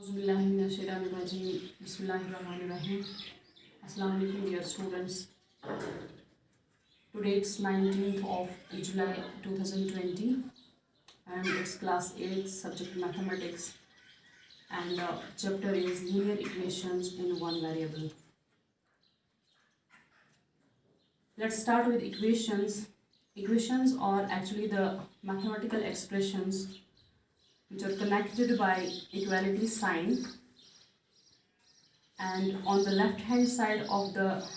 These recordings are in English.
Bismillahirrahmanirrahim. Assalamu alaikum dear students. Today it's 19th of July 2020 and it's class 8 subject mathematics and chapter is linear equations in one variable. Let's start with equations. Equations are actually the mathematical expressions which are connected by equality sign, and on the left hand side of the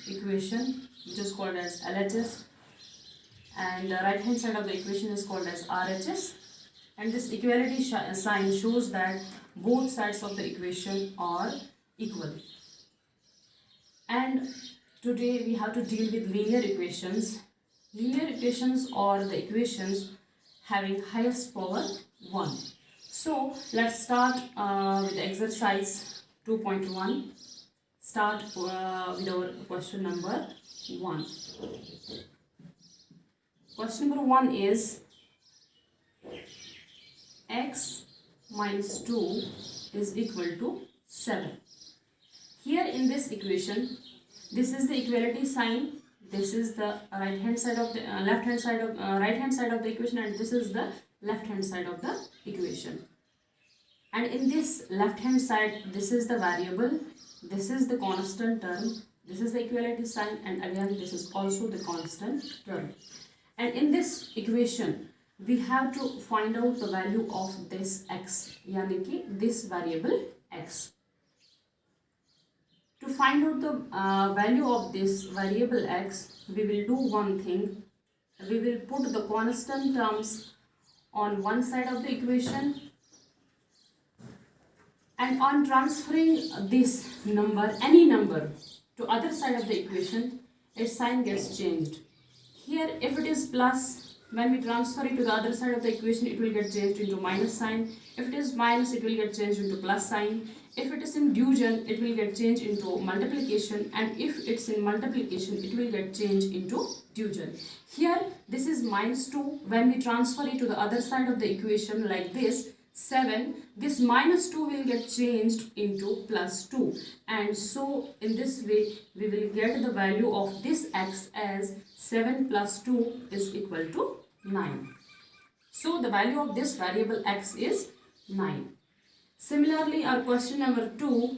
equation, which is called as LHS, and the right hand side of the equation is called as RHS, and this equality sign shows that both sides of the equation are equal. And today we have to deal with linear equations. Linear equations are the equations having highest power 1. So let's start with exercise 2.1. Start with our question number 1. Question number 1 is x minus 2 is equal to 7. Here in this equation, this is the equality sign. This is the right hand side of the right hand side of the equation, and this is the left hand side of the equation. And in this left hand side, this is the variable, this is the constant term, this is the equality sign, and again this is also the constant term. And in this equation, we have to find out the value of this x, yani ki this variable x. To find out the value of this variable x, we will do one thing. We will put the constant terms on one side of the equation, and on transferring this number, any number, to other side of the equation, its sign gets changed. Here, if it is plus, when we transfer it to the other side of the equation, it will get changed into minus sign. If it is minus, it will get changed into plus sign. If it is in division, it will get changed into multiplication, and if it's in multiplication, it will get changed into division. Here, this is minus 2. When we transfer it to the other side of the equation like this, 7, this minus 2 will get changed into plus 2, and so in this way we will get the value of this x as 7 plus 2 is equal to 9. So the value of this variable x is 9. Similarly, our question number 2,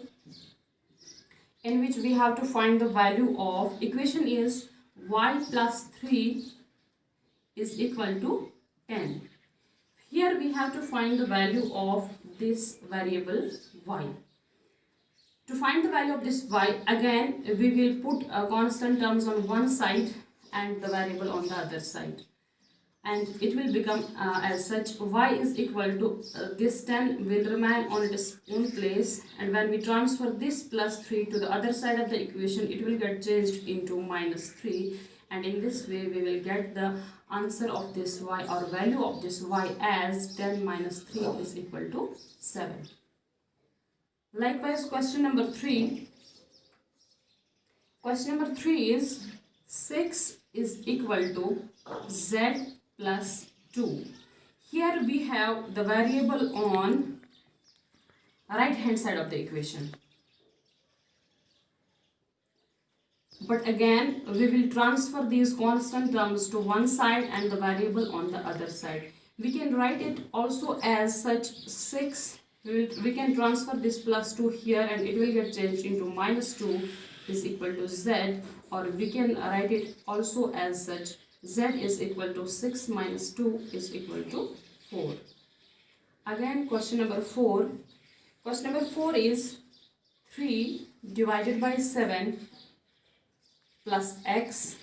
in which we have to find the value of equation is y plus 3 is equal to 10. Here we have to find the value of this variable y. To find the value of this y, again we will put constant terms on one side and the variable on the other side, and it will become as such. Y is equal to this 10 will remain on its own place, and when we transfer this plus 3 to the other side of the equation, it will get changed into minus 3, and in this way we will get the answer of this y, or value of this y, as 10 minus 3 is equal to 7. Likewise, question number 3. Question number 3 is 6 is equal to z plus 2. Here we have the variable on right hand side of the equation. But again, we will transfer these constant terms to one side and the variable on the other side. We can write it also as such 6. We can transfer this plus 2 here, and it will get changed into minus 2 is equal to z, or we can write it also as such z is equal to 6 minus 2 is equal to 4. Again, question number 4. Question number 4 is 3 divided by 7 plus x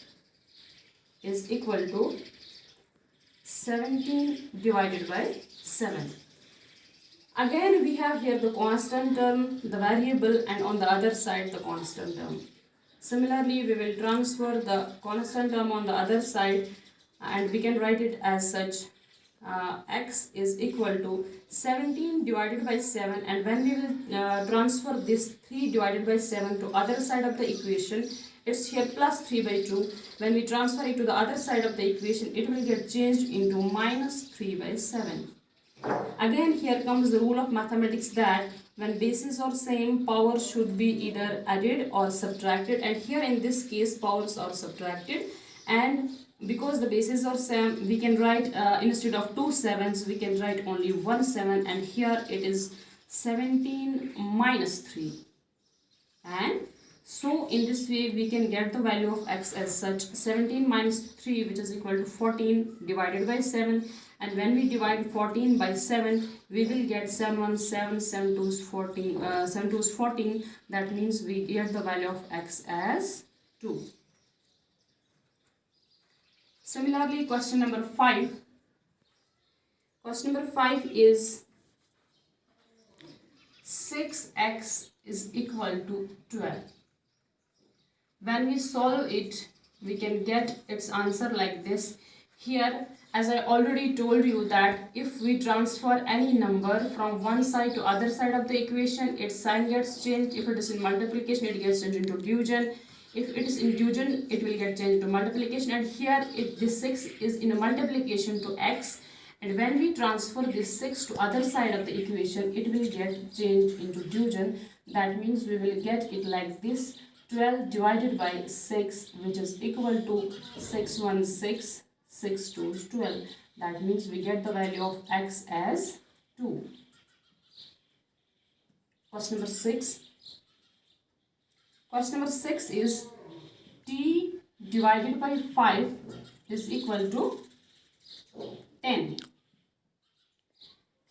is equal to 17 divided by 7. Again, we have here the constant term, the variable, and on the other side the constant term. Similarly, we will transfer the constant term on the other side, and we can write it as such x is equal to 17 divided by 7, and when we will transfer this 3 divided by 7 to other side of the equation, it's here plus 3 by 2. When we transfer it to the other side of the equation, it will get changed into minus 3 by 7. Again, here comes the rule of mathematics that when bases are same, powers should be either added or subtracted, and here in this case powers are subtracted. And because the bases are same, we can write instead of 2 7s we can write only 1 7, and here it is 17 minus 3. And so in this way we can get the value of x as such: 17 minus 3, which is equal to 14 divided by 7. And when we divide 14 by 7, we will get 7 1 7, 7 2 is 14, 7 2 is 14. That means we get the value of x as 2. Similarly, question number 5. Question number 5 is 6x is equal to 12. When we solve it, we can get its answer like this. Here, as I already told you, that if we transfer any number from one side to other side of the equation, its sign gets changed. If it is in multiplication, it gets changed into division. If it is in division, it will get changed to multiplication. And here, if this 6 is in a multiplication to x, and when we transfer this 6 to other side of the equation, it will get changed into division. That means we will get it like this: 12 divided by 6, which is equal to 6 1 6, 6 2 is 12. That means we get the value of x as 2. Question number 6. Question number 6 is t divided by 5 is equal to 10.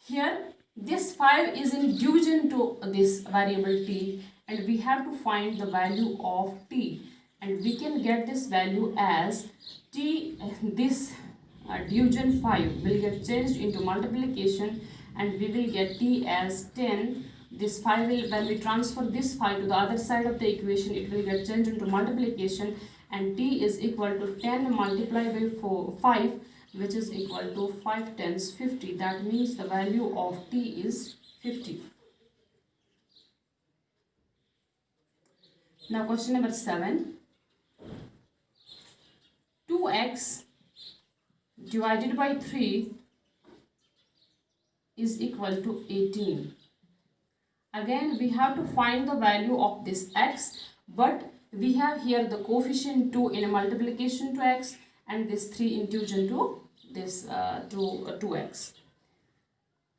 Here, this 5 is in division to this variable t, and we have to find the value of t, and we can get this value as t. This division 5 will get changed into multiplication, and we will get t as 10. This 5 will, when we transfer this 5 to the other side of the equation, it will get changed into multiplication, and t is equal to 10 multiplied by 5, which is equal to 5 tens 50. That means the value of t is 50. Now question number 7. 2x divided by 3 is equal to 18. Again, we have to find the value of this x, but we have here the coefficient 2 in a multiplication to x, and this 3 in division to this 2x.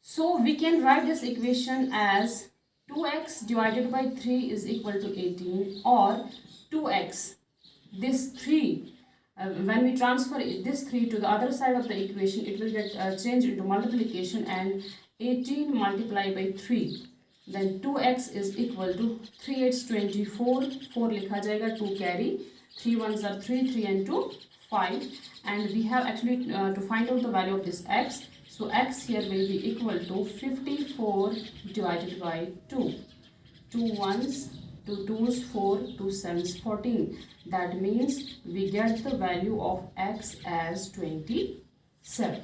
So we can write this equation as 2x divided by 3 is equal to 18, or 2x, this 3, when we transfer this 3 to the other side of the equation, it will get changed into multiplication, and 18 multiplied by 3. Then 2x is equal to 3 8 24, 4 लिखा जाएगा, 2 carry, 3 1s are 3, 3 and 2 5, and we have actually to find out the value of this x. So x here will be equal to 54 divided by 2. 2 1s, 2 2s 4, 2 7s 14. That means we get the value of x as 27.